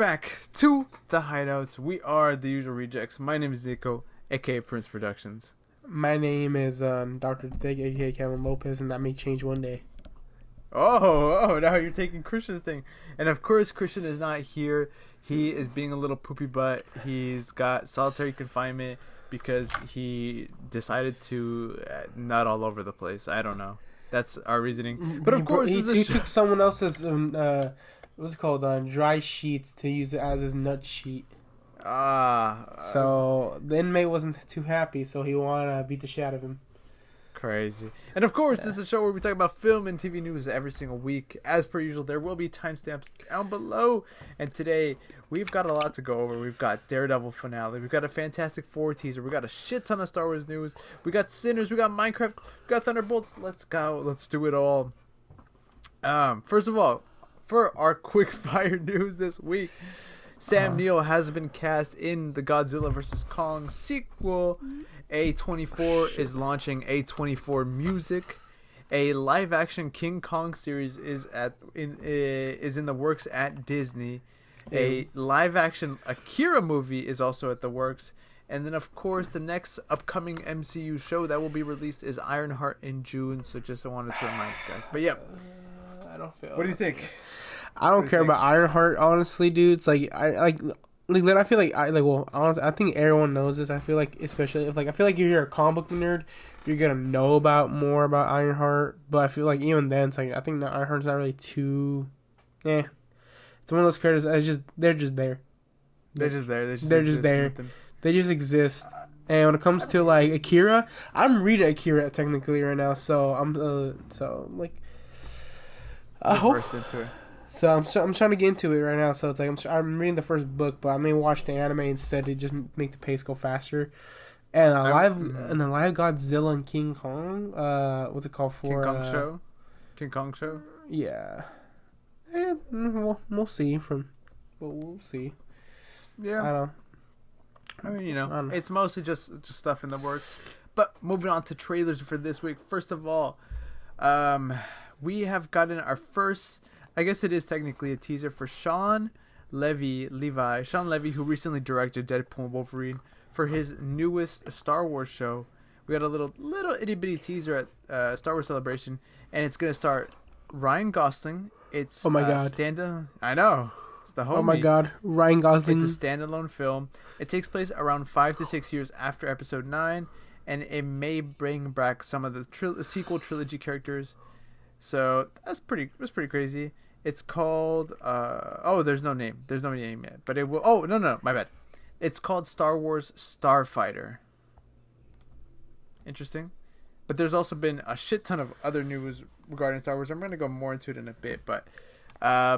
back to the Hideouts. We are the usual rejects. My name is Neco, aka Prince Productions. My name is Dr. Thick, aka Kevin Lopez, and that may change one day. Oh, now you're taking Christian's thing. And of course, Christian is not here. He is being a little poopy butt. He's got solitary confinement because he decided to nut all over the place. I don't know. That's our reasoning. But of course, he took someone else's what's it called dry sheets to use it as his nut sheet. So the inmate wasn't too happy, so he wanted to beat the shit out of him. Crazy. And of course, this is a show where we talk about film and TV news every single week. As per usual, there will be timestamps down below. And today, we've got a lot to go over. We've got Daredevil finale. We've got a Fantastic Four teaser. We've got a shit ton of Star Wars news. We got Sinners. We got Minecraft. We got Thunderbolts. Let's go. Let's do it all. First of all, for our quick fire news this week, Sam Neill has been cast in the Godzilla vs. Kong sequel. A24 is launching A24 Music. A live-action King Kong series is in the works at Disney. A live-action Akira movie is also at the works. And then, of course, the next upcoming MCU show that will be released is Ironheart in June. So just wanted to remind you guys. But yeah, I don't feel. What do you think? I don't care about Ironheart, honestly, dude. It's like I feel like honestly, I think everyone knows this. I feel like, especially if I feel like if you're a comic book nerd, you're gonna know more about Ironheart. But I feel like even then, it's like I think that Ironheart's not really too. It's one of those characters. They're just there. They're just there. They're just there. Nothing. They just exist. And when it comes to like Akira, I'm reading Akira technically right now, so I'm I hope. Into it. So I'm trying to get into it right now. So it's like I'm reading the first book, but I may watch the anime instead to just make the pace go faster. And a live Godzilla and King Kong. What's it called for? King Kong show. Yeah. We'll see. We'll see. Yeah. I mean, it's mostly just stuff in the works. But moving on to trailers for this week. First of all, we have gotten our first. I guess it is technically a teaser for Sean Levy, who recently directed Deadpool and Wolverine, for his newest Star Wars show. We got a little itty bitty teaser at Star Wars Celebration, and it's gonna start Ryan Gosling. It's standalone. I know, it's the homie. Oh my god, Ryan Gosling. It's a standalone film. It takes place around 5 to 6 years after Episode 9, and it may bring back some of the sequel trilogy characters. So that's pretty crazy. It's called there's no name. There's no name yet. But it will no, my bad. It's called Star Wars Starfighter. Interesting. But there's also been a shit ton of other news regarding Star Wars. I'm gonna go more into it in a bit, but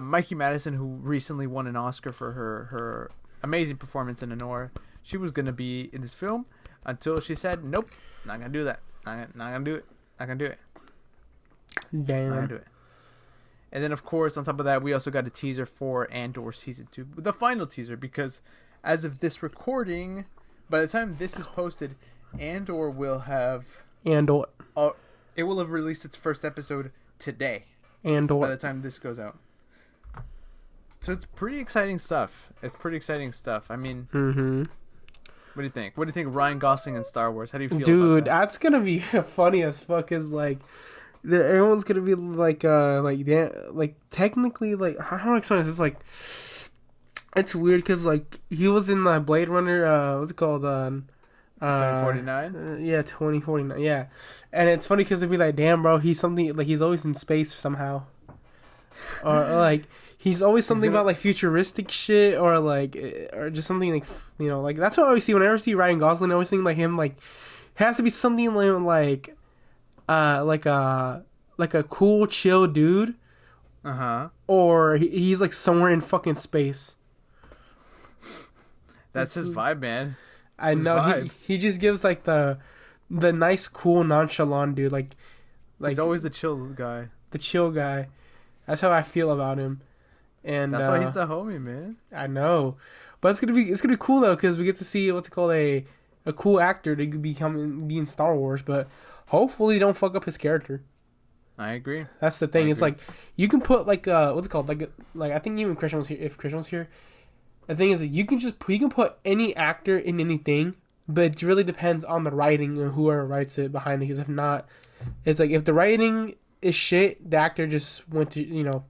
Mikey Madison, who recently won an Oscar for her amazing performance in Anora, she was gonna be in this film until she said, nope, not gonna do that. Not gonna do it. Damn. I do it. And then, of course, on top of that, we also got a teaser for Andor Season 2. The final teaser, because as of this recording, by the time this is posted, Andor will have... it will have released its first episode today. Andor. By the time this goes out. So it's pretty exciting stuff. I mean... Mm-hmm. What do you think? What do you think of Ryan Gosling and Star Wars? How do you feel about that? Dude, that's gonna be funny as fuck, is like... everyone's gonna be like technically, like, how do I explain this? It's like, it's weird because like he was in the Blade Runner, what's it called? 2049. Yeah, 2049. Yeah, and it's funny because they'd be like, damn, bro, he's something like he's always in space somehow, or like he's always something about like futuristic shit, or just something like like that's what I always see whenever I see Ryan Gosling. I always think like him, like it has to be something like a cool chill dude, or he's like somewhere in fucking space. That's his vibe, man. I know he just gives like the nice, cool, nonchalant dude. Like he's always the chill guy. The chill guy. That's how I feel about him. And that's why he's the homie, man. I know, but it's gonna be cool though, because we get to see what's it called, a cool actor to be in Star Wars, but. Hopefully, don't fuck up his character. I agree. That's the thing. It's like you can put like what's it called? Like I think even Christian was here. If Christian was here, The thing is, you can put any actor in anything, but it really depends on the writing and whoever writes it behind it. Because if not, it's like if the writing is shit, the actor just went to you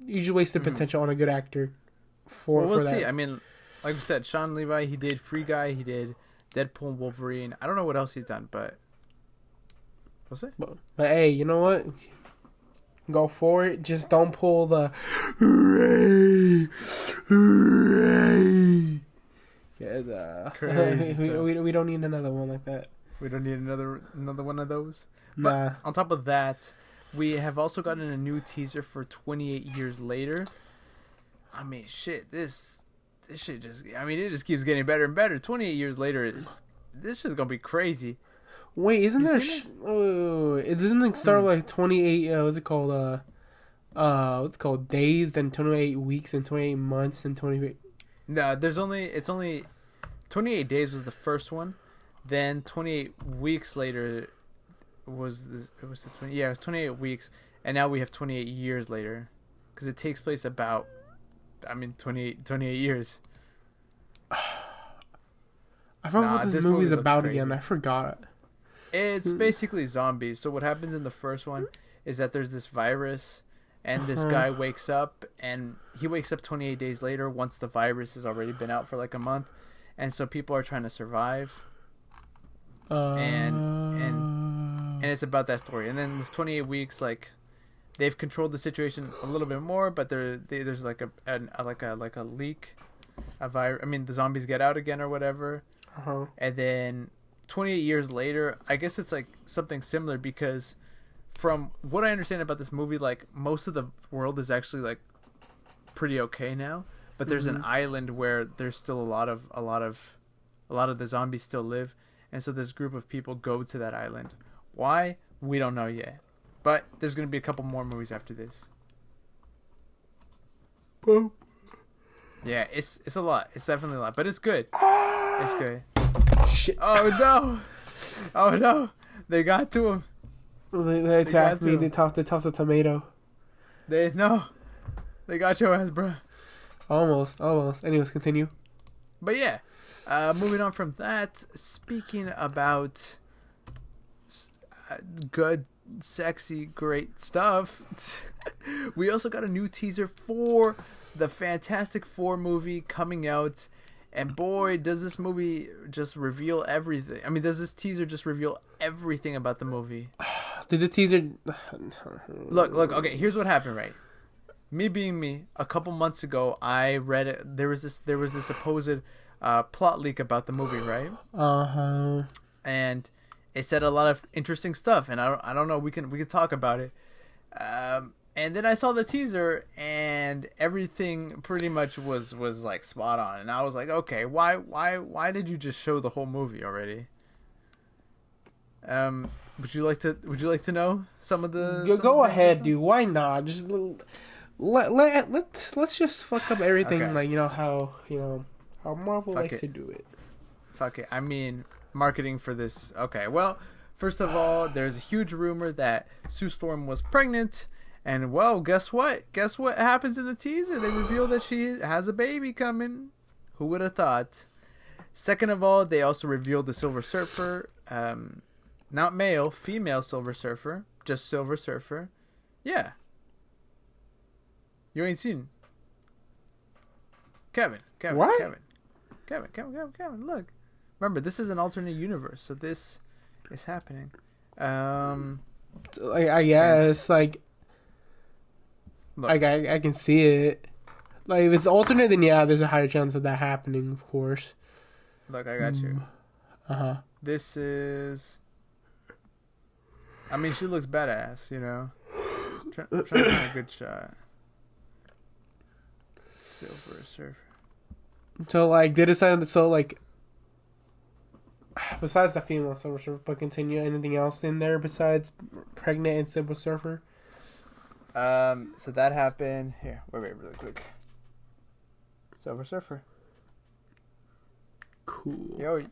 just wasted potential on a good actor. We'll see. I mean, like I said, Sean Levi, he did Free Guy, he did Deadpool and Wolverine. I don't know what else he's done, but we'll see. But hey, you know what? Go for it. Just don't pull the Ray. We don't need another one like that. We don't need another one of those. Nah. But on top of that, we have also gotten a new teaser for 28 Years Later. I mean, shit, this shit just... I mean, it just keeps getting better and better. 28 Years Later this shit's gonna be crazy. Wait, isn't there... it doesn't like start with like 28... what's it called? What's it called? Days, then 28 weeks, then 28 months, then 28... No, it's only... 28 days was the first one. Then 28 weeks later was it was 28 weeks. And now we have 28 years later. Because it takes place about... 28 years. I forgot what this movie's about again. I forgot. It's basically zombies. So what happens in the first one is that there's this virus, and this guy wakes up, and he wakes up 28 days later once the virus has already been out for like a month, and so people are trying to survive. And it's about that story. And then with 28 weeks, like, they've controlled the situation a little bit more, but there's like a leak, a virus. I mean, the zombies get out again or whatever. And then 28 years later, I guess it's like something similar, because from what I understand about this movie, like, most of the world is actually like pretty okay now, but there's an island where there's still a lot of the zombies still live, and so this group of people go to that island. Why? We don't know yet. But there's going to be a couple more movies after this. Boom. Yeah, it's a lot. It's definitely a lot. But it's good. It's good. Shit. Oh, no. They got to him. They attacked me. They tossed a tomato. They got your ass, bro. Almost. Anyways, continue. But yeah. Moving on from that. Speaking about good, sexy, great stuff. We also got a new teaser for the Fantastic Four movie coming out, and boy, does this movie just reveal everything. I mean, does this teaser just reveal everything about the movie? Did the teaser... Look, okay, here's what happened, right? Me being me, a couple months ago, I read it. There was this supposed plot leak about the movie, right? And it said a lot of interesting stuff, and I don't know. We can talk about it. And then I saw the teaser, and everything pretty much was like spot on. And I was like, okay, why did you just show the whole movie already? Would you like to know some of the? Go ahead, dude. Why not? Just let's just fuck up everything. Okay. Like how Marvel likes to do it. Fuck it. I mean, marketing for this. Okay, well, first of all, there's a huge rumor that Sue Storm was pregnant, and well, guess what happens in the teaser? They reveal that she has a baby coming. Who would have thought? Second of all, they also revealed the Silver Surfer, not male, female Silver Surfer, just Silver Surfer. Yeah, you ain't seen Kevin. What? Kevin, look. Remember, this is an alternate universe, so this is happening. I guess, like, I can see it. Like, if it's alternate, then yeah, there's a higher chance of that happening, of course. Look, I got you. This is... I mean, she looks badass, you know? Trying to find a good shot. Silver Surfer. So, like, they decided... So, like... Besides the female Silver Surfer, but continue anything else in there besides pregnant and Silver Surfer? So that happened. Here, wait, really quick. Silver Surfer. Cool. Yo,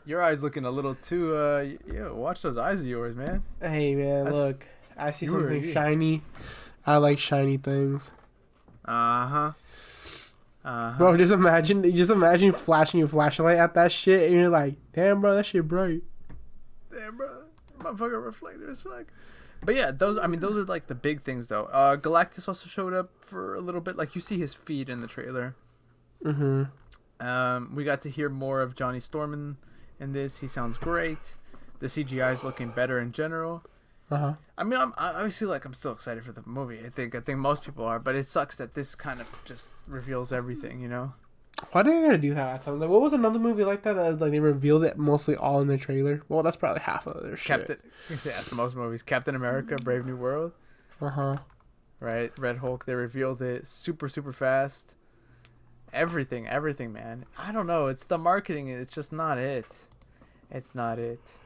your eyes looking a little too. Watch those eyes of yours, man. Hey, man, look. I see something shiny. I like shiny things. Bro, just imagine flashing your flashlight at that shit, and you're like, damn, bro, that shit bright. Damn, bro, motherfucker reflector is like. But yeah, those are like the big things though. Galactus also showed up for a little bit. Like you see his feet in the trailer. We got to hear more of Johnny Storm in this. He sounds great. The CGI is looking better in general. I mean, I'm obviously I'm still excited for the movie. I think most people are, but it sucks that this kind of just reveals everything, you know? Why did they gotta do that? Like, what was another movie like that? Like they revealed it mostly all in the trailer. Well, that's probably half of their shit. That's most movies. Captain America: Brave New World. Right, Red Hulk. They revealed it super fast. Everything, man. I don't know. It's the marketing. It's just not it. It's not it.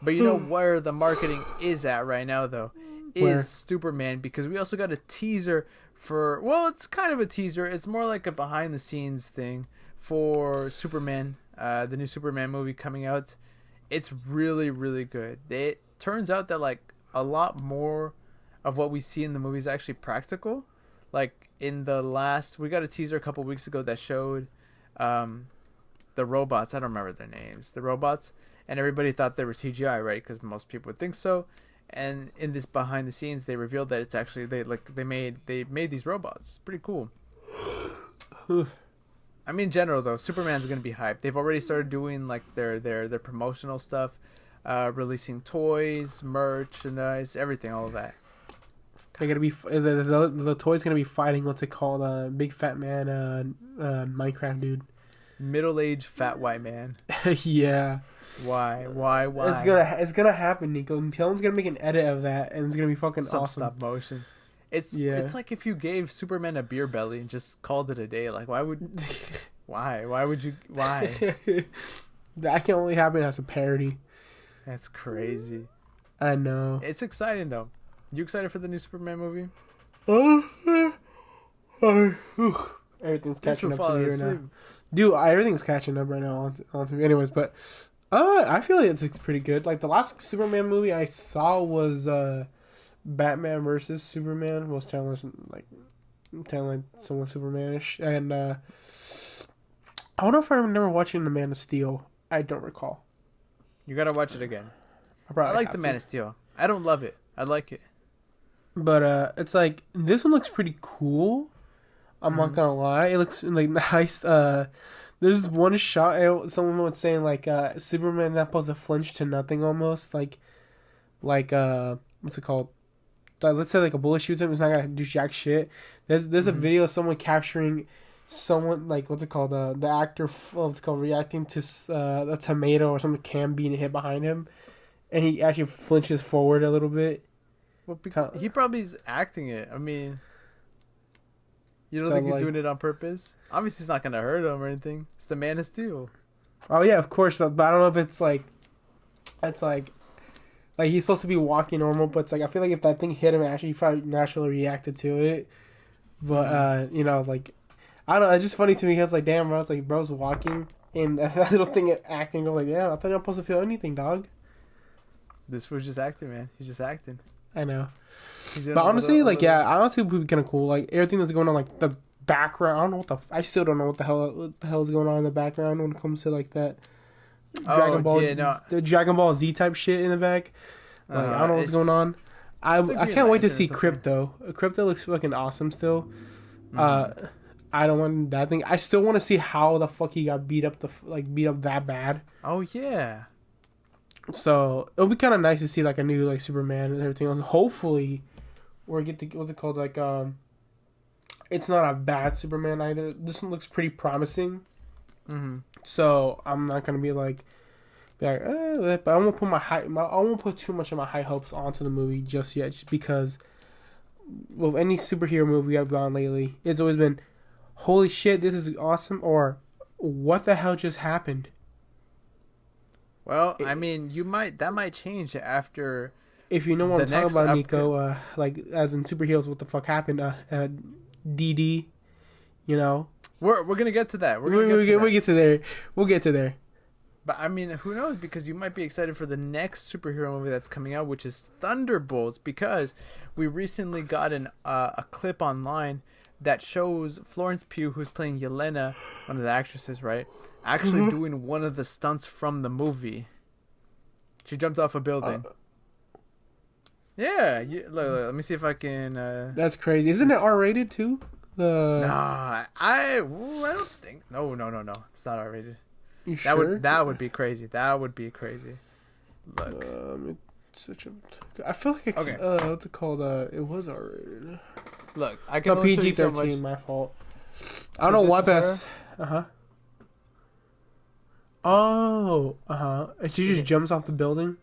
But you know where the marketing is at right now, though, is Superman, because we also got a teaser for. Well, it's kind of a teaser. It's more like a behind-the-scenes thing for Superman, the new Superman movie coming out. It's really, really good. It turns out that a lot more of what we see in the movie is actually practical. Like in the last, we got a teaser a couple weeks ago that showed the robots. I don't remember their names. The robots. And everybody thought they were CGI, right? Because most people would think so. And in this behind the scenes, they revealed that it's actually they made these robots. It's pretty cool. I mean, in general though, Superman's gonna be hyped. They've already started doing their promotional stuff, releasing toys, merchandise, everything, all of that. They're gonna be the toy's gonna be fighting what's it called? Big fat man, Minecraft dude. Middle-aged fat white man. Yeah. Why? It's gonna happen, Nico. Someone's gonna make an edit of that, and it's gonna be fucking awesome. Stop motion. It's like if you gave Superman a beer belly and just called it a day. Like, why would you? That can only happen as a parody. That's crazy. I know. It's exciting though. You excited for the new Superman movie? Everything's catching up to me right now. Dude, everything's catching up right now onto me. Anyways, but I feel like it's pretty good. Like the last Superman movie I saw was Batman versus Superman. Was telling someone Supermanish, and I don't know if I remember watching the Man of Steel. I don't recall. You gotta watch it again. I like the Man of Steel. I don't love it. I like it. But it's like this one looks pretty cool. I'm not gonna lie, it looks like nice. There's one shot someone was saying Superman's not supposed to flinch to nothing almost like what's it called? Let's say a bullet shoots him, he's not gonna do jack shit. There's a video of someone capturing someone what's it called? The actor what's called reacting to a tomato or some can being hit behind him, and he actually flinches forward a little bit. Well, he probably is acting it. I mean. You don't think he's doing it on purpose? Obviously, it's not going to hurt him or anything. It's the Man of Steel. Oh, yeah, of course. But I don't know if it's he's supposed to be walking normal, but it's I feel like if that thing hit him, actually, he probably naturally reacted to it. But, I don't know. It's just funny to me. It's damn, bro. It's bro's walking, and that little thing acting. I'm yeah, I thought you're not supposed to feel anything, dog. This was just acting, man. He's just acting. I know. But honestly, I honestly would be kind of cool. Everything that's going on, the background. I don't know I still don't know what the hell is going on in the background when it comes to that Dragon Ball, the Dragon Ball Z type shit in the back. I don't know what's going on. I can't wait to see Crypto. Crypto looks fucking awesome still. I don't want that thing. I still want to see how the fuck he got beat up that bad. Oh yeah. So it'll be kind of nice to see a new Superman and everything else. Hopefully, or get to what's it called it's not a bad Superman either. This one looks pretty promising. So I'm not gonna be but I won't put I won't put too much of my high hopes onto the movie just yet, just because with any superhero movie I've gone lately, it's always been, holy shit, this is awesome, or what the hell just happened. Well, I mean, that might change after. If you know what I'm talking about, Nico, as in superheroes, what the fuck happened? DD, you know. We're gonna get to that. We'll get to there. But I mean, who knows? Because you might be excited for the next superhero movie that's coming out, which is Thunderbolts. Because we recently got a clip online that shows Florence Pugh, who's playing Yelena, one of the actresses, right, actually doing one of the stunts from the movie. She jumped off a building. Yeah, look, let me see if I can. That's crazy. Isn't it R-rated too? Nah, I don't think. No. It's not R-rated. You sure? That would be crazy. That would be crazy. Look. I feel like it's what's it called? It was R-rated. Look, I can only PG-13. So much. My fault. I don't know what that's. Oh. And she just jumps off the building.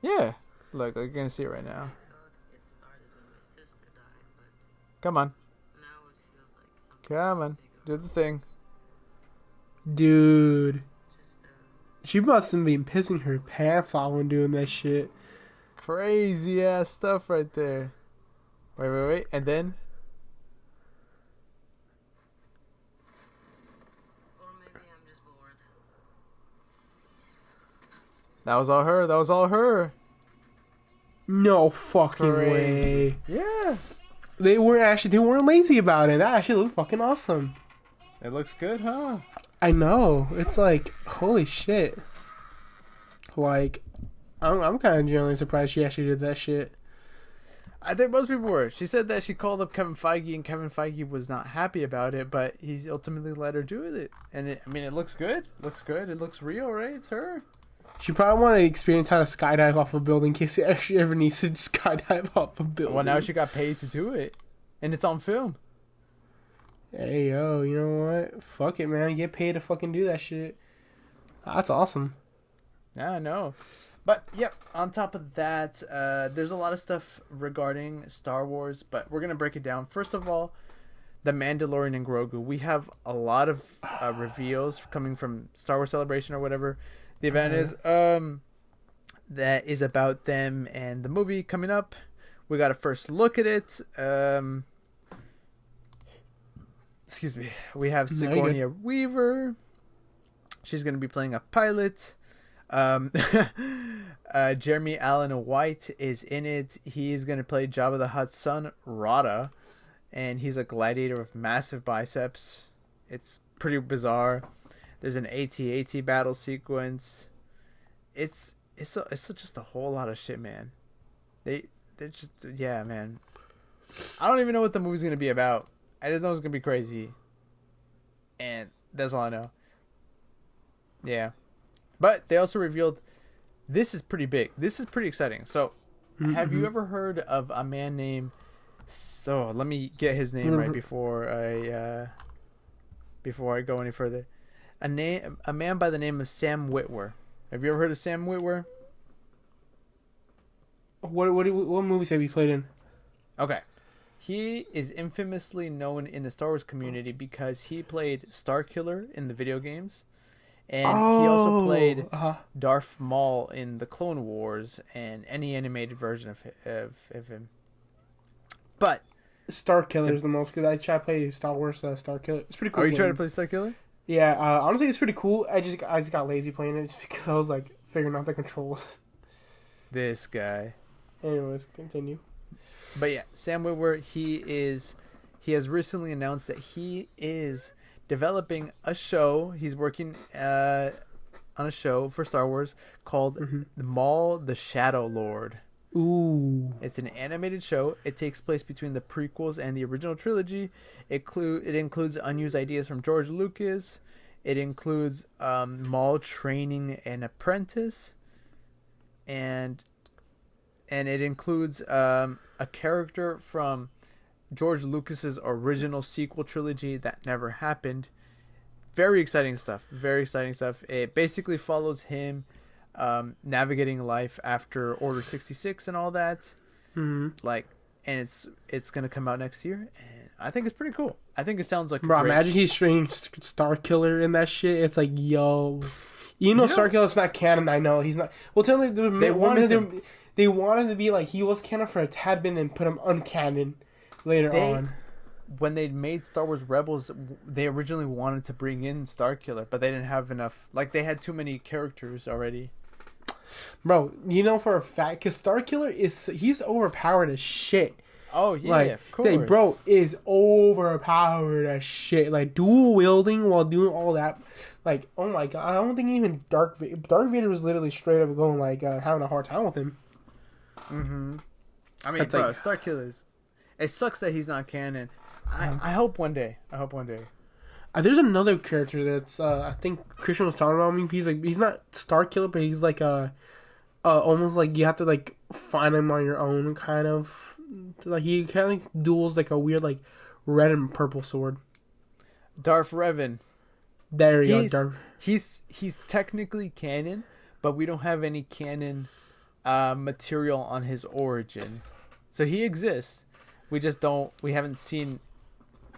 Yeah. Look, you're gonna see it right now. Come on. Come on. Do the thing. Dude. She must have been pissing her pants off when doing that shit. Crazy ass stuff right there. Wait. And then? Or maybe I'm just bored. That was all her. No fucking way. Yeah. They weren't lazy about it. That actually looked fucking awesome. It looks good, huh? I know. It's like, holy shit. Like, I'm kind of genuinely surprised she actually did that shit. I think most people were. She said that she called up Kevin Feige, and Kevin Feige was not happy about it, but he's ultimately let her do it. And it looks good. It looks real, right? It's her. She probably wanted to experience how to skydive off a building in case she ever needs to skydive off a building. Well, now she got paid to do it, and it's on film. Hey, yo, you know what? Fuck it, man. Get paid to fucking do that shit. That's awesome. Yeah, I know. But, yep, on top of that, there's a lot of stuff regarding Star Wars, but we're going to break it down. First of all, the Mandalorian and Grogu. We have a lot of reveals coming from Star Wars Celebration or whatever the event is. That is about them and the movie coming up. We got a first look at it. Excuse me. We have Sigourney Weaver. She's going to be playing a pilot. Jeremy Allen White is in it. He's going to play Jabba the Hutt's son, Rada. And he's a gladiator with massive biceps. It's pretty bizarre. There's an AT-AT battle sequence. It's just a whole lot of shit, man. They're just, yeah, man. I don't even know what the movie's going to be about. I just know it's going to be crazy. And that's all I know. Yeah. But they also revealed, this is pretty big. This is pretty exciting. So, have you ever heard of a man named, so let me get his name right before I go any further. A man by the name of Sam Witwer. Have you ever heard of Sam Witwer? What movies have you played in? Okay. He is infamously known in the Star Wars community because he played Starkiller in the video games. And he also played Darth Maul in the Clone Wars and any animated version of him. But Starkiller is the most good. I tried to play Star Wars Starkiller. It's pretty cool. Are you trying to play Starkiller? Yeah, honestly, it's pretty cool. I just got lazy playing it just because I was like figuring out the controls. This guy. Anyways, continue. But yeah, Sam Witwer, he has recently announced that he is developing a show. He's working on a show for Star Wars called Maul the Shadow Lord. Ooh. It's an animated show. It takes place between the prequels and the original trilogy. It includes unused ideas from George Lucas. It includes Maul training an apprentice. And it includes a character from George Lucas's original sequel trilogy that never happened. Very exciting stuff. It basically follows him navigating life after Order 66 and all that. Like, and it's gonna come out next year, and I think it's pretty cool. I think it sounds like bro. Imagine he's stringing Starkiller in that shit. It's like, yo, Starkiller's not canon. I know he's not. Well, tell me they wanted to be like he was canon for a tad bit, and then put him uncanon later on. When they made Star Wars Rebels, they originally wanted to bring in Starkiller, but they didn't have enough. Like, they had too many characters already. Bro, for a fact, because Starkiller he's overpowered as shit. Oh yeah, Like, of course. they, bro, is overpowered as shit. Like, dual wielding while doing all that. Like, oh my god, I don't think even Dark Vader was literally straight up going like having a hard time with him. Mm-hmm. I mean, That's bro, like- Star Killers. It sucks that he's not canon. I hope one day. There's another character that's I think Christian was talking about. I mean, he's not Star Killer, but he's like almost like you have to like find him on your own, kind of. Like he kind of like duels like a weird like red and purple sword. Darth Revan. There you go. He's technically canon, but we don't have any canon material on his origin. So he exists. We just don't. We haven't seen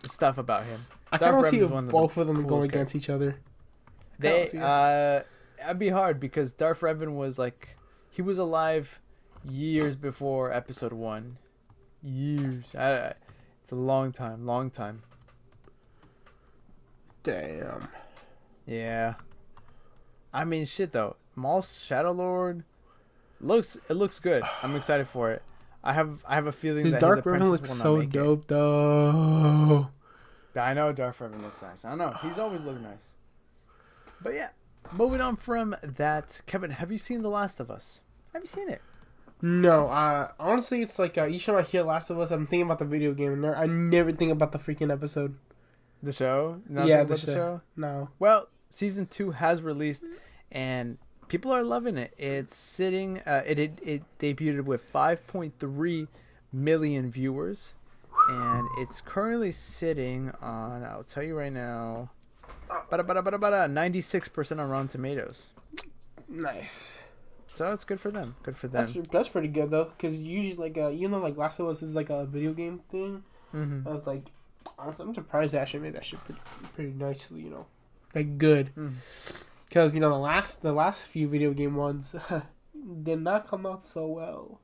stuff about him. I Darth kind of see Revan's one both of them coolest going against each other. That'd be hard because Darth Revan was like, he was alive years before Episode 1. Years. It's a long time. Damn. Yeah. I mean, shit though. Maul Shadow Lord looks good. I'm excited for it. I have a feeling His that Dark his Revan apprentice looks will not so make dope, though. it. I know Darth Revan looks nice. I know he's always looked nice. But yeah, moving on from that, Kevin, have you seen The Last of Us? Have you seen it? No, honestly, it's like each time I hear Last of Us, I'm thinking about the video game, and I never think about the freaking episode. The show? Nothing Yeah, about the show? No. Well, season 2 has released, and people are loving it. It's sitting. It debuted with 5.3 million viewers, and it's currently sitting on. I'll tell you right now, 96% on Rotten Tomatoes. Nice. So it's good for them. Good for them. That's pretty good though, because usually like Last of Us is like a video game thing. Mm-hmm. Like I'm surprised they actually made that shit pretty nicely, like good. Because the last few video game ones did not come out so well.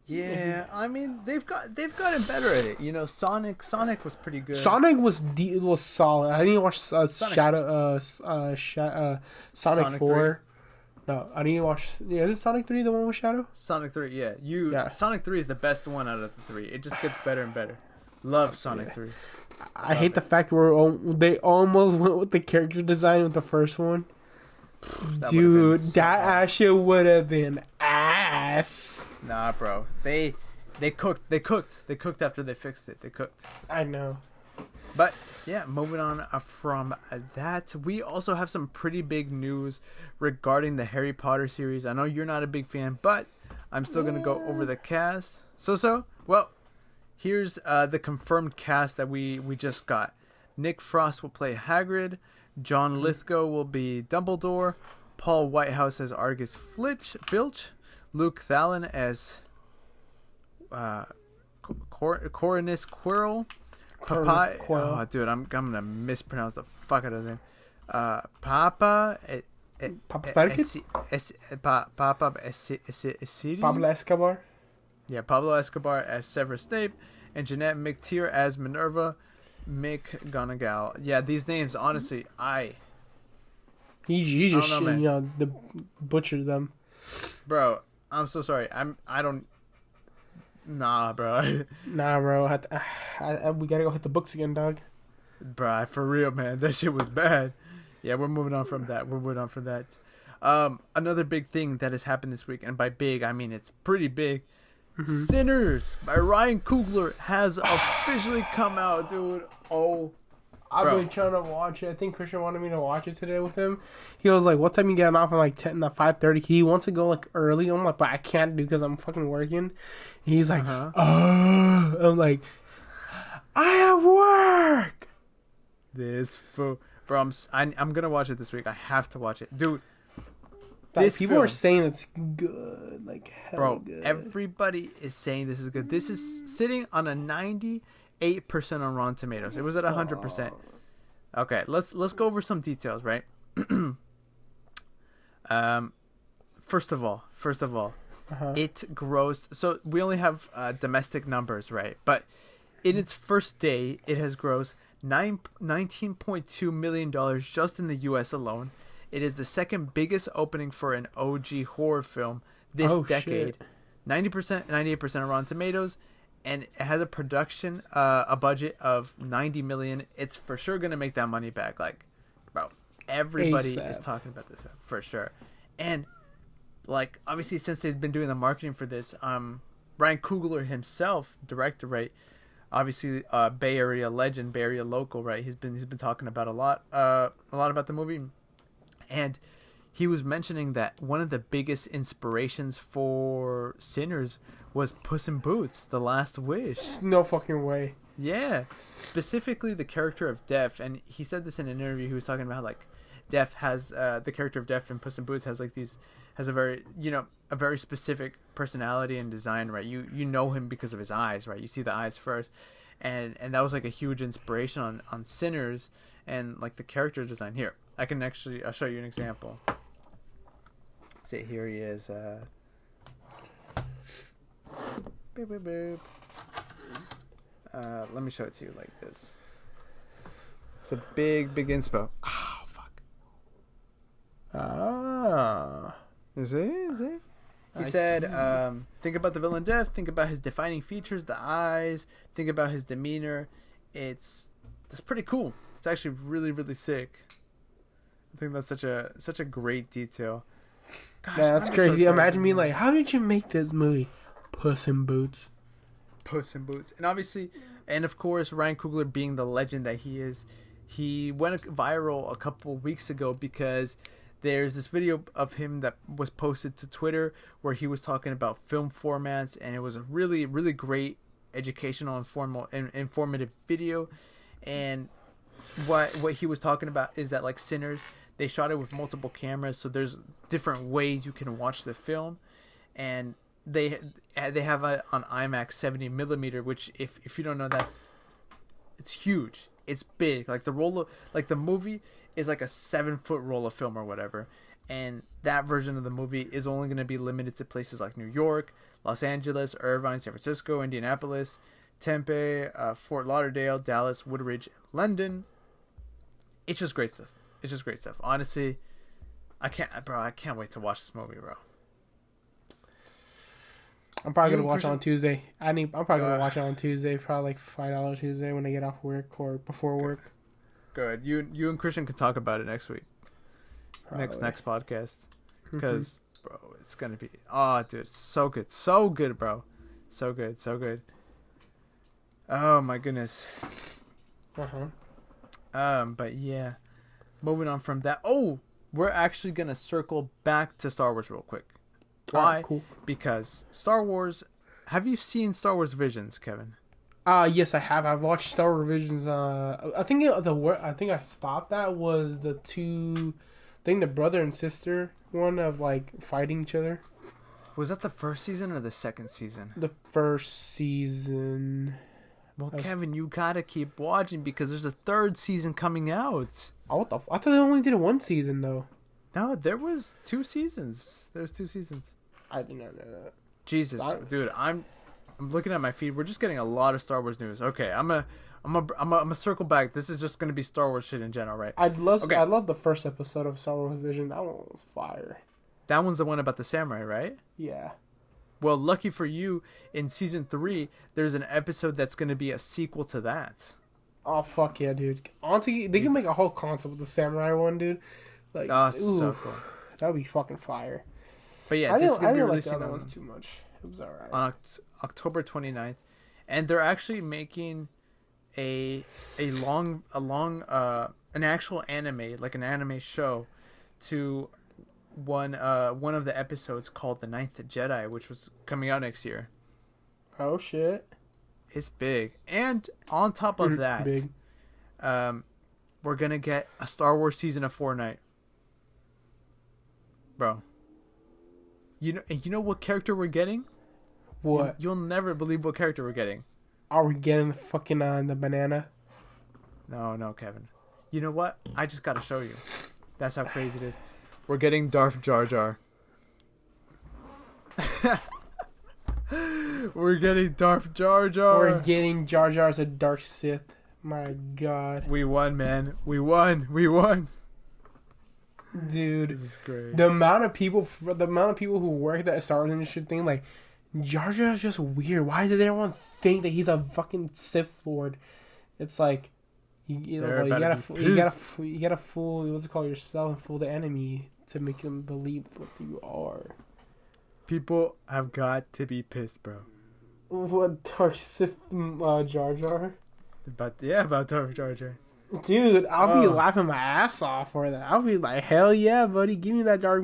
Yeah, I mean they've gotten better at it. Sonic was pretty good. Sonic was solid. I didn't watch Sonic 4. 3. No, I didn't watch. Yeah, is it Sonic 3 the one with Shadow? Sonic 3, yeah. Sonic 3 is the best one out of the 3. It just gets better and better. Love Sonic 3. I hate the fact they almost went with the character design with the first one. Dude, that actually would have been ass. Nah, bro. They cooked after they fixed it. They cooked. I know. But yeah, moving on from that, we also have some pretty big news regarding the Harry Potter series. I know you're not a big fan, but I'm still gonna go over the cast. Well, here's the confirmed cast that we just got. Nick Frost will play Hagrid. John Lithgow will be Dumbledore. Paul Whitehouse as Argus Filch. Luke Thalen as Corvinus Quirrell. Oh, dude, I'm gonna mispronounce the fuck out of his name. Papa Escobar. Yeah, Pablo Escobar as Severus Snape, and Jeanette McTeer as Minerva McGonagall. Yeah, these names, honestly, He just don't know, butchered them. Bro, I'm so sorry. Nah, bro. Nah, bro. We gotta go hit the books again, dog. Bro, for real, man. That shit was bad. Yeah, we're moving on from that. Another big thing that has happened this week, and by big, I mean it's pretty big. Sinners by Ryan Coogler has officially come out, dude. Oh, I've been trying to watch it. I think Christian wanted me to watch it today with him. He was like, "What time you getting off?" I'm like 5:30. He wants to go like early. I'm like, "But I can't do because I'm fucking working." And he's like, I'm like, "I have work." This fool, bro. I'm gonna watch it this week. I have to watch it, dude. This people are saying it's good, like hell good. Everybody is saying this is good. This is sitting on a 98% on Rotten Tomatoes. It was at 100%. Okay, let's go over some details, right? First of all, it grossed. So we only have domestic numbers, right? But in its first day, it has grossed $19.2 million just in the U.S. alone. It is the second biggest opening for an OG horror film this decade. 90%, 98% on Rotten Tomatoes, and it has a production a budget of 90 million. It's for sure gonna make that money back. Like, bro, everybody is talking about this for sure. And like, obviously, since they've been doing the marketing for this, Ryan Coogler himself, director, right? Obviously, Bay Area legend, Bay Area local, right? He's been talking about a lot about the movie, and he was mentioning that one of the biggest inspirations for Sinners was Puss in Boots: The Last Wish. No fucking way. Yeah, specifically the character of Death, and he said this in an interview. He was talking about how, like, Death has the character of Death in Puss in Boots has a very a very specific personality and design, right? You know him because of his eyes, right? You see the eyes first, and that was like a huge inspiration on Sinners and like the character design. Here, I'll show you an example. See, here he is. Boop, boop, boop. Let me show it to you like this. It's a big inspo. Oh, fuck. Ah. Is it? He said, think about the villain Death, think about his defining features, the eyes, think about his demeanor. That's pretty cool. It's actually really, really sick. I think that's such a great detail. Gosh, yeah, that's crazy. Imagine me like, how did you make this movie? Puss in Boots. And obviously, and of course, Ryan Coogler, being the legend that he is, he went viral a couple weeks ago because there's this video of him that was posted to Twitter where he was talking about film formats, and it was a really, really great educational and informative video. And what he was talking about is that, like, Sinners, they shot it with multiple cameras, so there's different ways you can watch the film, and they have it on IMAX 70 millimeter, which if you don't know, it's huge. It's big. Like the movie is like a 7-foot roll of film or whatever, and that version of the movie is only going to be limited to places like New York, Los Angeles, Irvine, San Francisco, Indianapolis, Tempe, Fort Lauderdale, Dallas, Woodridge, London. It's just great stuff. Honestly, I can't wait to watch this movie, bro. I'm probably gonna watch it on Tuesday. I'm probably gonna watch it on Tuesday, probably like $5 Tuesday when I get off work or before work. Good. You and Christian can talk about it next week. Probably. Next podcast, because bro, it's gonna be dude, it's so good, bro, so good. Oh my goodness. But yeah, moving on from that. Oh, we're actually gonna circle back to Star Wars real quick. Why? Right, cool. Because Star Wars. Have you seen Star Wars Visions, Kevin? Yes, I have. I've watched Star Wars Visions. I think I stopped. That was the two. I think the brother and sister one of like fighting each other. Was that the first season or the second season? The first season. Well, Kevin, you gotta keep watching because there's a third season coming out. Oh, what the? I thought they only did one season though. No, there was 2 seasons. There's 2 seasons. I did not know that. Jesus, dude, I'm looking at my feed. We're just getting a lot of Star Wars news. Okay, I'm gonna circle back. This is just gonna be Star Wars shit in general, right? I love the first episode of Star Wars Vision. That one was fire. That one's the one about the samurai, right? Yeah. Well, lucky for you, in season 3, there's an episode that's gonna be a sequel to that. Oh fuck yeah, dude! Honestly, they can make a whole concept with the samurai one, dude. Like, so cool. That would be fucking fire. But yeah, this is gonna be releasing like the other ones too much. It was alright. On October 29th, and they're actually making an actual anime, like an anime show, to one of the episodes called The Ninth Jedi, which was coming out next year. Oh shit! It's big, and on top of that, big. We're gonna get a Star Wars season of Fortnite, bro. You know what character we're getting? What? You'll never believe what character we're getting. Are we getting fucking the banana? No, Kevin. You know what? I just gotta show you. That's how crazy it is. We're getting Darth Jar Jar. We're getting Darth Jar Jar. We're getting Jar Jar as a dark Sith. My God. We won, man. We won. Dude, this is great. The amount of people who work that Star Wars industry thing, like, Jar Jar is just weird. Why did everyone think that he's a fucking Sith Lord? It's like you gotta fool what's it called yourself and fool the enemy to make them believe what you are. People have got to be pissed, bro. What Dark Sith Jar Jar? About Dark Jar Jar. Dude, I'll be laughing my ass off for that. I'll be like, hell yeah, buddy, give me that dark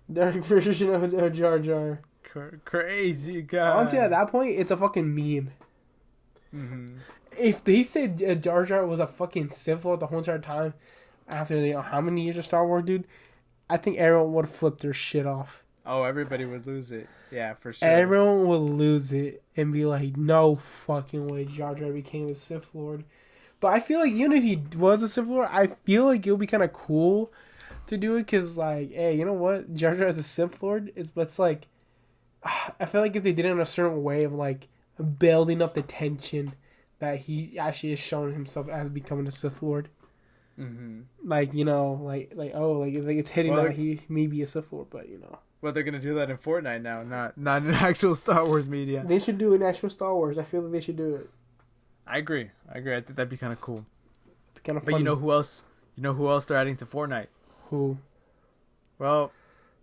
version of Jar Jar. Crazy guy. Honestly, at that point, it's a fucking meme. Mm-hmm. If they said Jar Jar was a fucking Sith Lord the whole entire time, after how many years of Star Wars, dude, I think everyone would flip their shit off. Oh, everybody would lose it. Yeah, for sure. Everyone would lose it and be like, no fucking way Jar Jar became a Sith Lord. But I feel like even if he was a Sith Lord, I feel like it would be kind of cool to do it because, like, hey, you know what? Jar Jar is a Sith Lord. It's like, I feel like if they did it in a certain way of, like, building up the tension that he actually is showing himself as becoming a Sith Lord. Mm-hmm. Like, you know, it's hitting that he may be a Sith Lord, but, you know. Well, they're going to do that in Fortnite now, not in actual Star Wars media. They should do an actual Star Wars. I feel like they should do it. I agree. I think that'd be kind of cool. Kind of but funny. you know who else? You know who else they're adding to Fortnite? Who? Well,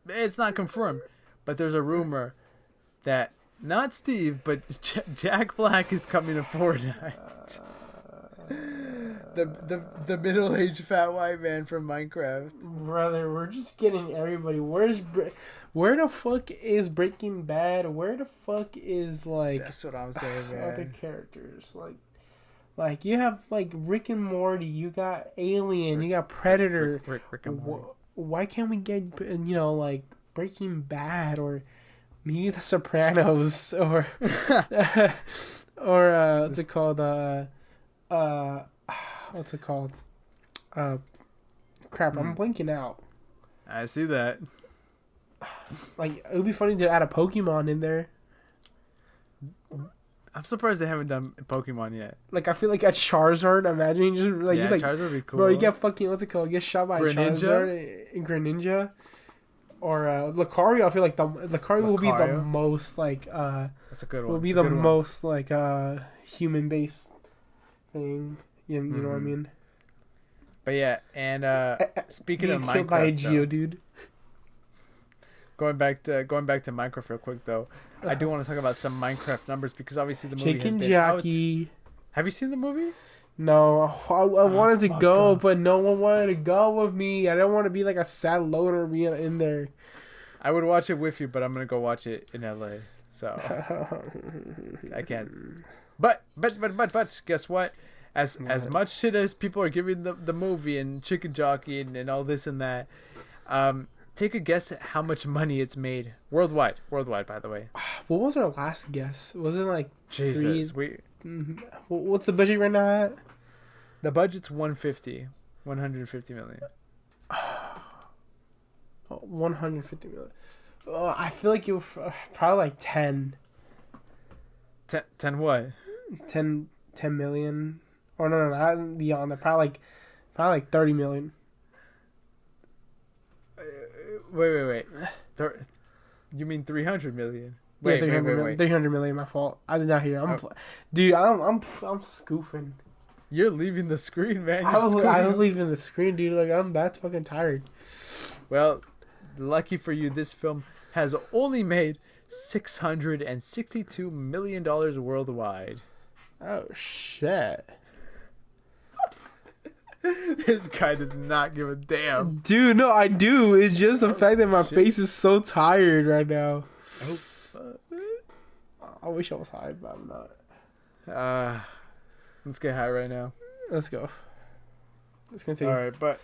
it's not confirmed, but there's a rumor that not Steve, but Jack Black is coming to Fortnite. The middle-aged fat white man from Minecraft. Brother, we're just getting everybody. Where the fuck is Breaking Bad? Where the fuck is, like... That's what I'm saying, man. Other characters. Like you have, like, Rick and Morty. You got Alien. You got Predator. Rick and Morty. Why can't we get, you know, like, Breaking Bad or maybe The Sopranos or... or, what's it called? What's it called? Crap, I'm blanking out. I see that. Like, it would be funny to add a Pokemon in there. I'm surprised they haven't done Pokemon yet. Like, I feel like a Charizard, imagine you just, like, yeah, you, like, Charizard would be cool. Bro, you get fucking, what's it called? You get shot by Greninja? Charizard in Greninja. Or, Lucario, I feel like Lucario will be the most, like, that's a good one. Will be the most, like, human-based thing. You know what I mean? But yeah, and speaking of Minecraft, by a Geodude. Going back to Minecraft real quick though, I do want to talk about some Minecraft numbers because obviously the movie Chicken has been Jockey. out. Have you seen the movie? No, I wanted to go, but no one wanted to go with me. I don't want to be like a sad loner being in there. I would watch it with you, but I'm gonna go watch it in LA, so I can't. But guess what? As much shit as people are giving the movie and Chicken Jockey and all this and that, take a guess at how much money it's made worldwide. Worldwide, by the way. What was our last guess? Was it like Jesus? What's the budget right now at? The budget's 150 million. 150 million. I feel like it was probably like 10. 10 what? 10 million. Or no, not beyond that. Probably like 30 million. Wait. You mean 300 million? Wait. 300 million. My fault. I did not hear. Dude, I'm scoofing. You're leaving the screen, man. I'm leaving the screen, dude. Like, I'm that fucking tired. Well, lucky for you, this film has only made $662 million worldwide. Oh shit. This guy does not give a damn. Dude, no, I do. It's just the fact that my face is so tired right now. Oh, fuck. I wish I was high, but I'm not. Let's get high right now. Let's go. Let's continue. Alright, but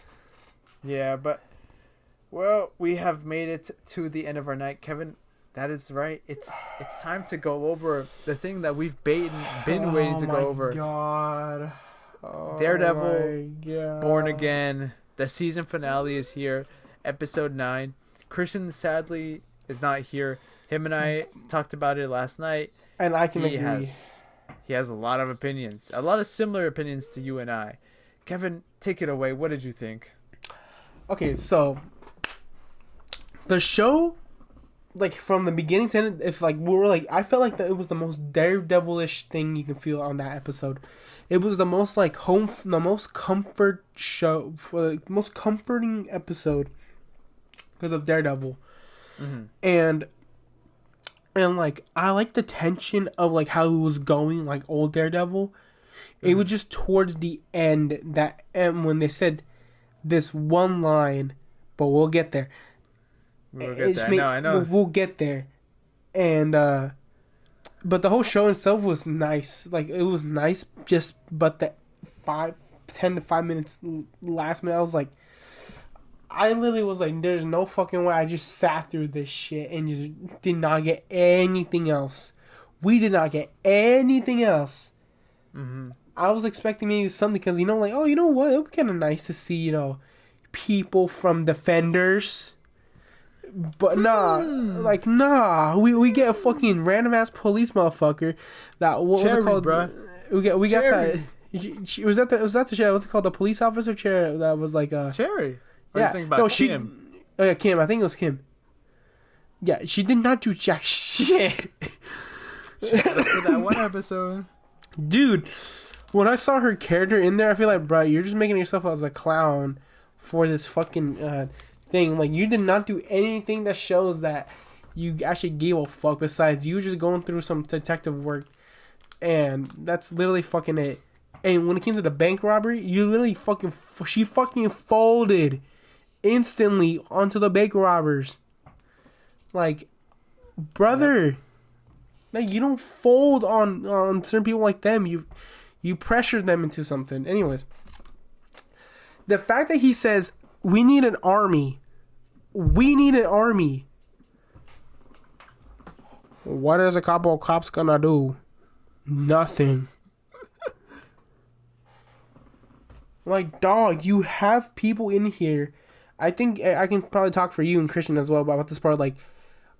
well, we have made it to the end of our night, Kevin. That is right. It's time to go over the thing that we've been waiting to go over. God. Daredevil, Born Again. The season finale is here, episode 9. Christian sadly is not here. Him and I talked about it last night. And I can agree. He has a lot of opinions, a lot of similar opinions to you and I. Kevin, take it away. What did you think? Okay, so the show like from the beginning to end, if like we were like, I felt like that it was the most Daredevilish thing you can feel on that episode. It was the most like the most comfort show, for the most comforting episode because of Daredevil, and like I like the tension of like how it was going, like old Daredevil. It was just towards the end when they said this one line, but we'll get there. We'll get there. I know. We'll get there, and but the whole show itself was nice. Like it was nice, but the 10 to 5 minutes last minute, I literally was like, "There's no fucking way." I just sat through this shit and just did not get anything else. We did not get anything else. I was expecting maybe something because you know what? It would be kind of nice to see people from Defenders. But nah, we get a fucking random ass police motherfucker. What was it called, bro? We got that. Was that the chair? What's it called? The police officer chair that was like Cherry. What yeah, do you think about Kim? Kim. I think it was Kim. Yeah, she did not do jack shit. For that one episode, dude. When I saw her character in there, I feel like, bro, you're just making yourself as a clown for this fucking thing. Like, you did not do anything that shows that you actually gave a fuck besides you just going through some detective work. And that's literally fucking it. And when it came to the bank robbery, you literally she fucking folded instantly onto the bank robbers. Like, brother, like, you don't fold on certain people like them. You pressure them into something. Anyways, the fact that he says, we need an army. We need an army. What is a couple of cops gonna do? Nothing. Like, dog, you have people in here. I think I can probably talk for you and Christian as well about this part. Like,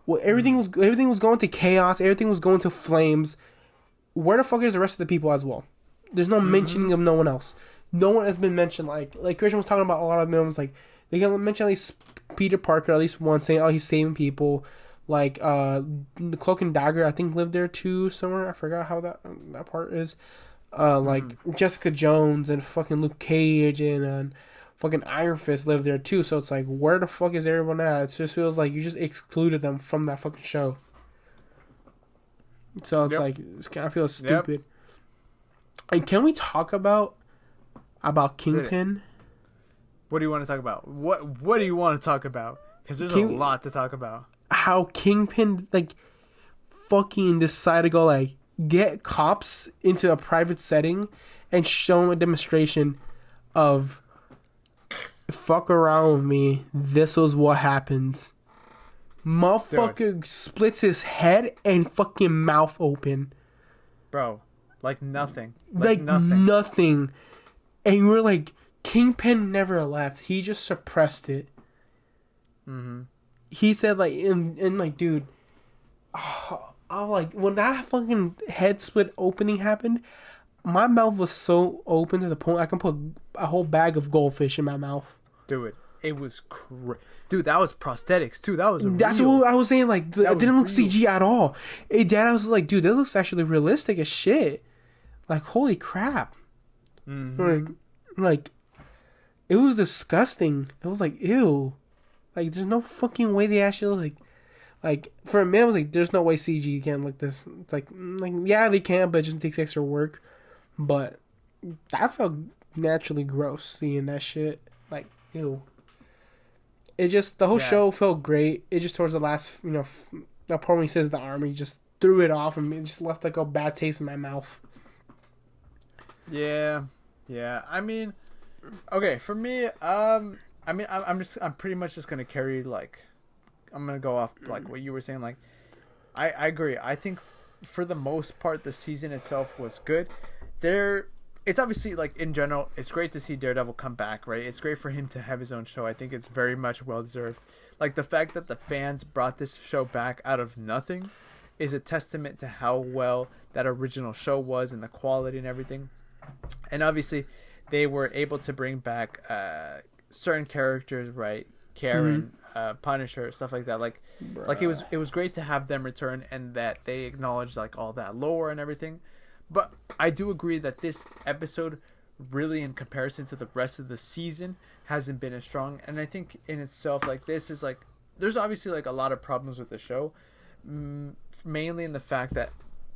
well, everything was going to chaos. Everything was going to flames. Where the fuck is the rest of the people as well? There's no mentioning of no one else. No one has been mentioned. Like Christian was talking about a lot of them. Like, they can mention at least Peter Parker at least once, saying, "Oh, he's saving people." Like the Cloak and Dagger, I think, lived there too somewhere. I forgot how that part is. Like Jessica Jones and fucking Luke Cage and fucking Iron Fist lived there too. So it's like, where the fuck is everyone at? It just feels like you just excluded them from that fucking show. So it's like, it kind of feels stupid. Yep. And can we talk about Kingpin? What do you want to talk about? What do you want to talk about? Because there's a lot to talk about. How Kingpin fucking decided to go get cops into a private setting and show them a demonstration of, fuck around with me, this was what happens. Motherfucker splits his head and fucking mouth open. Bro, like nothing. Nothing. And we're like, Kingpin never left. He just suppressed it. He said, dude, when that fucking head split opening happened, my mouth was so open to the point I can put a whole bag of goldfish in my mouth. Dude, it was dude, that was prosthetics too. That's what I was saying. Like, it didn't look CG at all. I was like, dude, this looks actually realistic as shit. Like, holy crap. Like, it was disgusting. It was like, ew. Like, there's no fucking way they actually like for a minute I was like, there's no way CG can look this. It's like yeah, they can, but it just takes extra work. But that felt naturally gross seeing that shit. Like, ew. It just, the whole show felt great. It just towards the last, that part when he says the army, just threw it off and it just left like a bad taste in my mouth. Yeah. I mean, okay, for me, I'm pretty much just gonna carry I'm gonna go off like what you were saying. Like, I agree. I think for the most part, the season itself was good. It's obviously, like, in general, it's great to see Daredevil come back, right? It's great for him to have his own show. I think it's very much well-deserved. Like, the fact that the fans brought this show back out of nothing is a testament to how well that original show was and the quality and everything. And obviously, they were able to bring back certain characters, right? Karen, Punisher, stuff like that. Like it was great to have them return and that they acknowledged like all that lore and everything. But I do agree that this episode really, in comparison to the rest of the season, hasn't been as strong. And I think in itself, like, this is like, there's obviously like a lot of problems with the show, mainly in the fact that,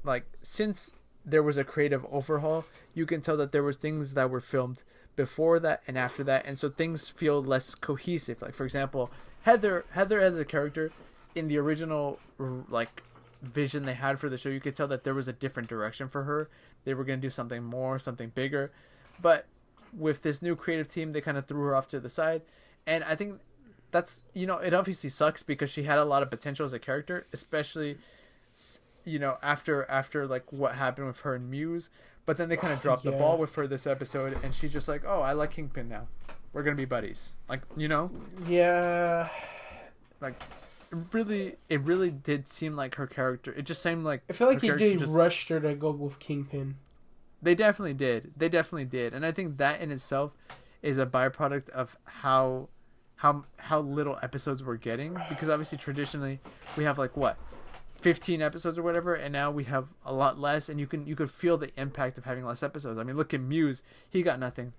like, since there was a creative overhaul, you can tell that there was things that were filmed before that and after that, and so things feel less cohesive. Like, for example, Heather as a character in the original like vision they had for the show, you could tell that there was a different direction for her. They were going to do something more, something bigger, but with this new creative team, they kind of threw her off to the side. And I think that's, you know, it obviously sucks because she had a lot of potential as a character, especially, you know, after like what happened with her and Muse. But then they kind of dropped the ball with her this episode, and she's just like, oh, I like Kingpin now, we're gonna be buddies, like, you know. Yeah, like it really did seem like her character, it just seemed like, I feel like they rushed her to go with Kingpin. They definitely did, and I think that in itself is a byproduct of how little episodes we're getting, because obviously traditionally we have like what, 15 episodes or whatever, and now we have a lot less, and you could feel the impact of having less episodes. I mean, look at Muse, he got nothing.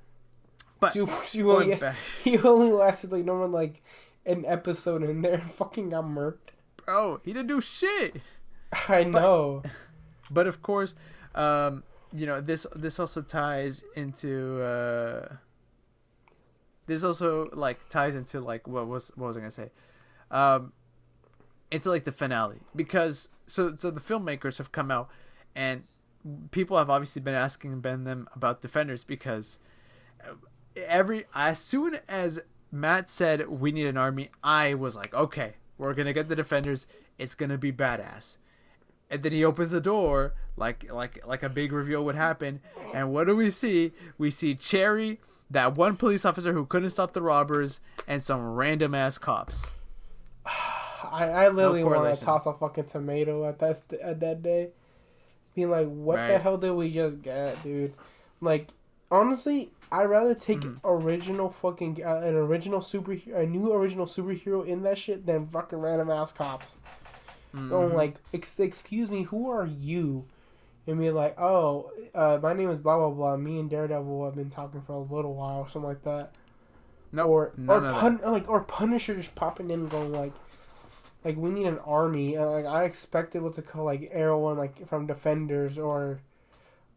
But Dude, he only lasted like no one like an episode in there, and fucking got murked. Bro, he didn't do shit. I know. But of course, you know, this also ties into this also like ties into like what was I gonna say? Into like the finale, because so the filmmakers have come out and people have obviously been asking them about Defenders, because as soon as Matt said we need an army, I was like, okay, we're gonna get the Defenders, it's gonna be badass. And then he opens the door like a big reveal would happen, and what do we see? We see Cherry, that one police officer who couldn't stop the robbers, and some random ass cops. I literally want to toss a fucking tomato at that day, being like, what the hell did we just get, dude? Like, honestly, I'd rather take original fucking a new original superhero in that shit than fucking random ass cops. Going like, excuse me, who are you? And be like, oh, my name is blah blah blah. Me and Daredevil have been talking for a little while, or something like that. No, or Punisher just popping in and going like we need an army. Like, I expected what's it called, like Arrow and like from Defenders or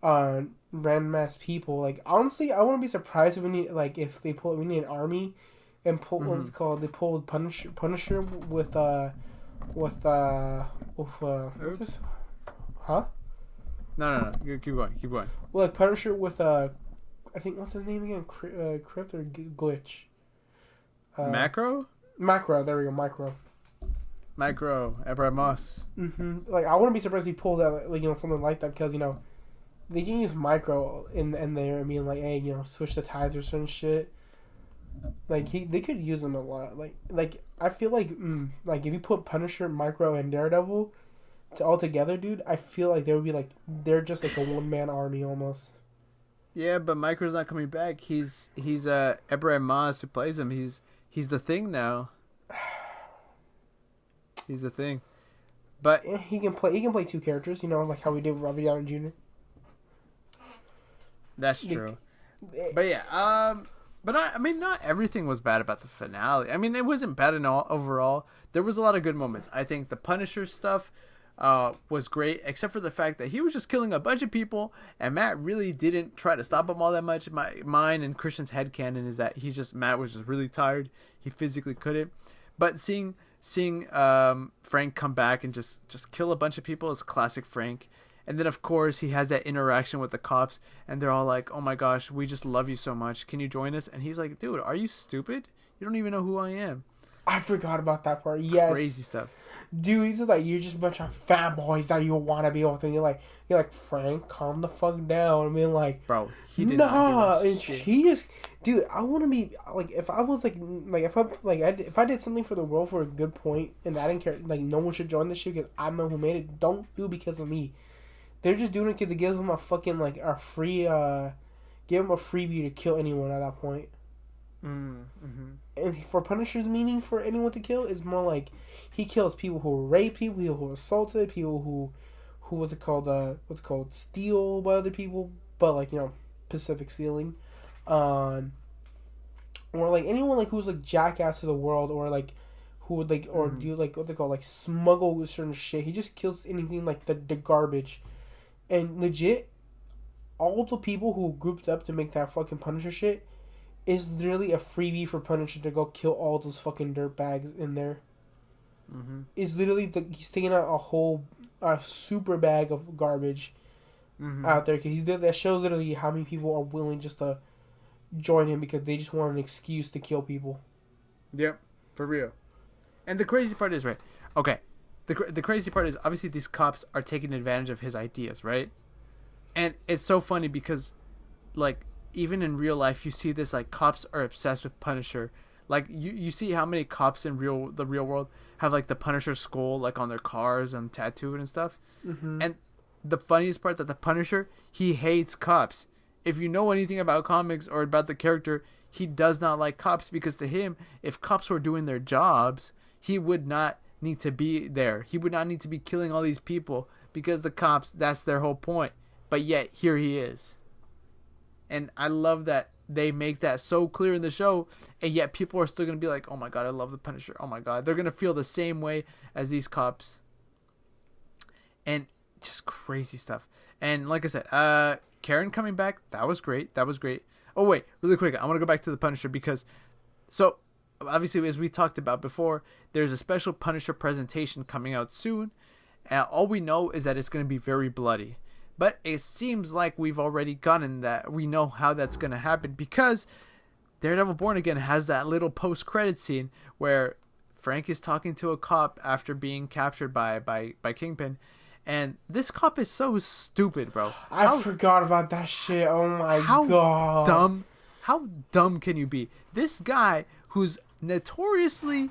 random ass people. Like, honestly, I wouldn't be surprised if we need an army and pull what's it called. They pulled Punisher with what's this? Huh? No. Keep going. Well, like Punisher with I think, what's his name again? Crypt or Glitch? Macro. There we go. Micro. Abraham Moss. Like, I wouldn't be surprised if he pulled out, like, you know, something like that, because, you know, they can use Micro in there. I mean, like, hey, you know, switch the ties or certain shit. Like, they could use them a lot. Like I feel like if you put Punisher, Micro, and Daredevil all together, dude, I feel like they would be like, they're just like a one-man army almost. Yeah, but Micro's not coming back. He's Abraham Moss who plays him. He's the Thing now. He's the Thing. But he can play two characters, you know, like how we did with Robert Downey Jr. That's true. But yeah, but I mean, not everything was bad about the finale. I mean, it wasn't bad overall. There was a lot of good moments. I think the Punisher stuff was great, except for the fact that he was just killing a bunch of people, and Matt really didn't try to stop him all that much. Mine and Christian's headcanon is that Matt was just really tired. He physically couldn't. But seeing Frank come back and just kill a bunch of people is classic Frank. And then, of course, he has that interaction with the cops, and they're all like, oh my gosh, we just love you so much. Can you join us? And he's like, dude, are you stupid? You don't even know who I am. I forgot about that part. Yes. Crazy stuff. Dude, he's like, you're just a bunch of fanboys that you want to be with. And you're like, Frank, calm the fuck down. I mean, like, bro, he did not give a shit. He just, dude, I want to be, like, if I was, if I did something for the world for a good point, and I didn't care, like, no one should join this shit because I'm the one who made it, don't do it because of me. They're just doing it to give them a fucking, like, give them a freebie to kill anyone at that point. Mm-hmm. And for Punisher's meaning for anyone to kill is more like he kills people who rape people, people who assaulted, people who what's it called, steal by other people, but like Pacific stealing, or like anyone like who's like jackass to the world, or like who would like or do like what they call like smuggle certain shit. He just kills anything like the garbage, and legit, all the people who grouped up to make that fucking Punisher shit is literally a freebie for Punisher to go kill all those fucking dirtbags in there. Mm-hmm. Is literally he's taking out a super bag of garbage out there because that shows literally how many people are willing just to join him because they just want an excuse to kill people. Yep, for real. And the crazy part is, right? Okay, the crazy part is obviously these cops are taking advantage of his ideas, right? And it's so funny because, like, even in real life, you see this, like, cops are obsessed with Punisher. Like, you see how many cops in the real world have, like, the Punisher skull, like, on their cars and tattooed and stuff. Mm-hmm. And the funniest part that the Punisher, he hates cops. If you know anything about comics or about the character, he does not like cops because to him, if cops were doing their jobs, he would not need to be there. He would not need to be killing all these people because the cops, that's their whole point. But yet, here he is. And I love that they make that so clear in the show, and yet people are still going to be like, oh my god, I love the Punisher. Oh my god. They're going to feel the same way as these cops. And just crazy stuff. And like I said, Karen coming back, that was great. That was great. Oh, wait, really quick. I want to go back to the Punisher because, so, obviously, as we talked about before, there's a special Punisher presentation coming out soon. All we know is that it's going to be very bloody. But it seems like we've already gotten that. We know how that's going to happen because Daredevil Born Again has that little post-credit scene where Frank is talking to a cop after being captured by Kingpin. And this cop is so stupid, bro. I forgot about that shit. Oh my god. How dumb can you be? This guy who's notoriously,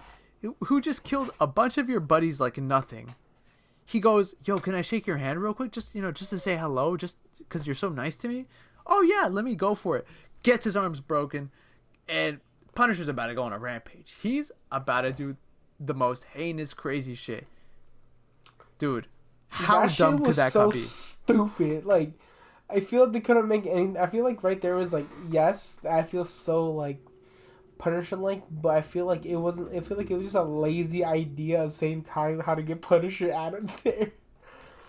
who just killed a bunch of your buddies like nothing. He goes, yo, can I shake your hand real quick? Just to say hello, just because you're so nice to me. Oh, yeah, let me go for it. Gets his arms broken, and Punisher's about to go on a rampage. He's about to do the most heinous, crazy shit. Dude, how dumb could that be? Stupid. Like, I feel like they couldn't make any. I feel like right there was like, yes, I feel so like Punisher-like, but I feel like it wasn't. I feel like it was just a lazy idea at the same time how to get Punisher out of there.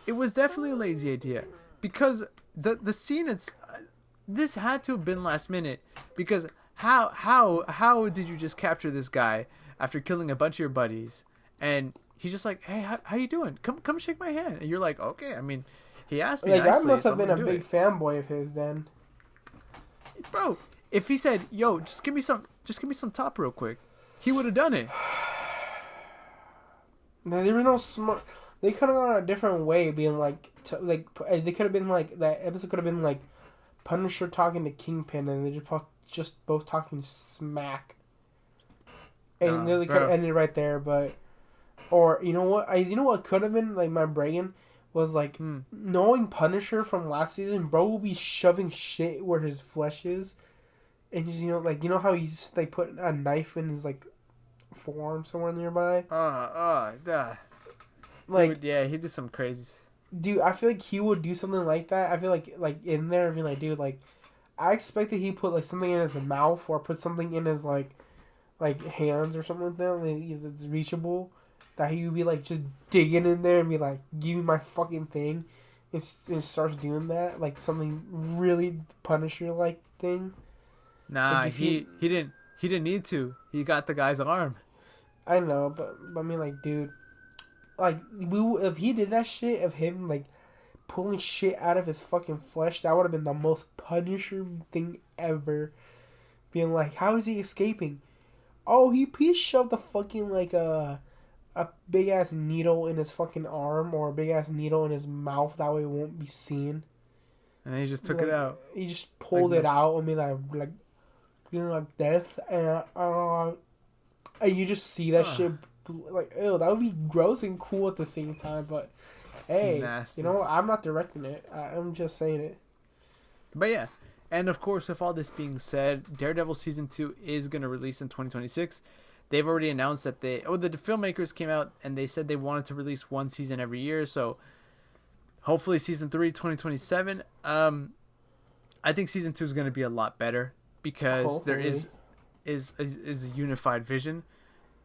It was definitely a lazy idea because the scene this had to have been last minute because how did you just capture this guy after killing a bunch of your buddies and he's just like, hey, how you doing? Come shake my hand. And you're like, okay. I mean, he asked me like nicely, I must so have been a big fanboy of his then, bro. If he said, yo, just give me some top real quick, he would have done it. Now, there was no smart. They could have gone a different way, being like, they could have been like that episode could have been like Punisher talking to Kingpin, and they just both talking smack, and they could have ended right there. But, or you know what could have been like my brain was like knowing Punisher from last season, bro will be shoving shit where his flesh is. And just, how he's like put a knife in his like forearm somewhere nearby. Like, dude, yeah, he did some crazy. Dude, I feel like he would do something like that. I feel like in there, I mean, like, dude, like, I expected he put like something in his mouth or put something in his like hands or something like that. Like, it's reachable. That he would be like just digging in there and be like, "Give me my fucking thing," and starts doing that, like something really Punisher like thing. Nah, like he didn't need to. He got the guy's arm. I know, but I mean, like, dude, like, if he did that shit of him like pulling shit out of his fucking flesh, that would have been the most Punisher thing ever. Being like, how is he escaping? Oh, he shoved the fucking like a big ass needle in his fucking arm or a big ass needle in his mouth. That way it won't be seen. And then he just took it out. He just pulled it out. I mean, like death, and you just see that shit. Like, ew, that would be gross and cool at the same time. But hey, nasty. I'm not directing it. I'm just saying it. But yeah, And of course, with all this being said, Daredevil season 2 is going to release in 2026. They've already announced that the filmmakers came out and they said they wanted to release one season every year. So hopefully season 3 2027. I think season 2 is going to be a lot better because there is a unified vision.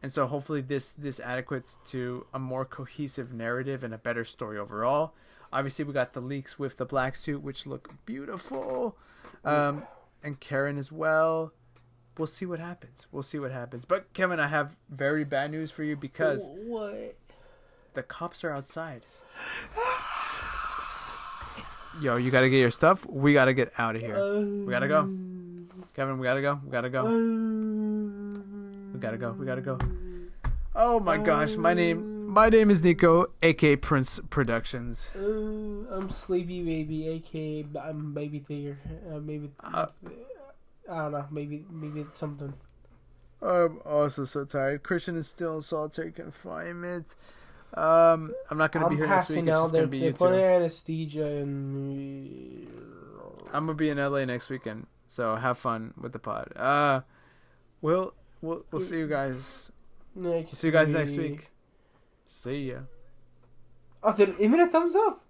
And so hopefully this adequates to a more cohesive narrative and a better story overall. Obviously, we got the leaks with the black suit, which look beautiful. And Karen as well. We'll see what happens. But Kevin, I have very bad news for you because what? The cops are outside. Yo, you gotta get your stuff. We gotta get out of here. We gotta go. Kevin, we gotta go. We gotta go. Oh my gosh, my name is Neco, aka Prince Productions. I'm Sleepy Baby, aka I'm Baby Digger. Maybe I don't know. Maybe it's something. I'm also so tired. Christian is still in solitary confinement. I'm not gonna be here next week. It's just gonna be you two. They're putting anesthesia in. I'm gonna be in LA next weekend, so have fun with the pod. We'll see you guys. See you guys next week. See ya. Oh, even a thumbs up.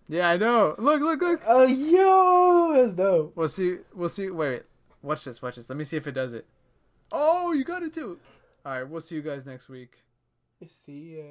Yeah, I know. Look. Yo, that's dope. We'll see. Wait. Watch this. Let me see if it does it. Oh, you got it too. All right. We'll see you guys next week. See ya.